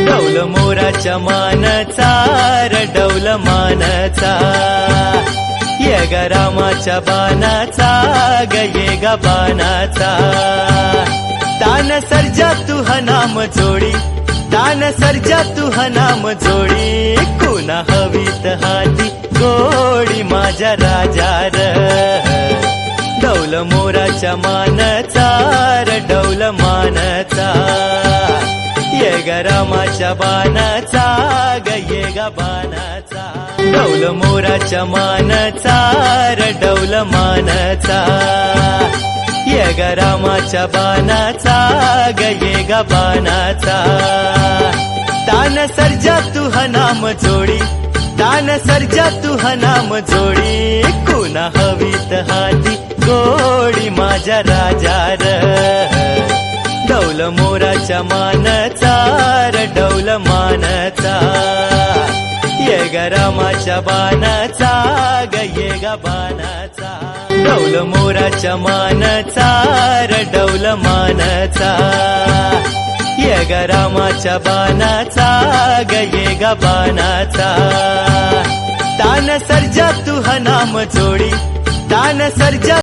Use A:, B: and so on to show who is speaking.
A: डौल मोराच्या मानचा रडौल मानचा ये ग रामाच्या बाणाचा ग ये ग बाणाचा तान सर्जा तू हा नाम जोडी तान सर्जा तू हा नाम जोडी कुणा हवीत हाती गोडी माझ्या राजा र डौल मोराच्या मानचा रडौल मानचा ये ग रामाच्या बाणाचा ग ये ग बाणाचा डौल मोराच्या मानचा रडौल मानचा ये ग रामाच्या बाणाचा ग ये ग बाणाचा तान सर्जा तू हा नाम जोडी तान सर्जा तू हा नाम जोडी कुणा हवीत हाती गोडी माझ्या राजा र डौल मोराच्या मानचा रडौल मानचा ये ग रामाच्या बाणाचा ग ये ग बाणाचा डौल मोराच्या मानचा रडौल मानचा ये ग रामाच्या बाणाचा ग ये ग बाणाचा तान सर्जा तू हा नाम जोडी तान सर्जा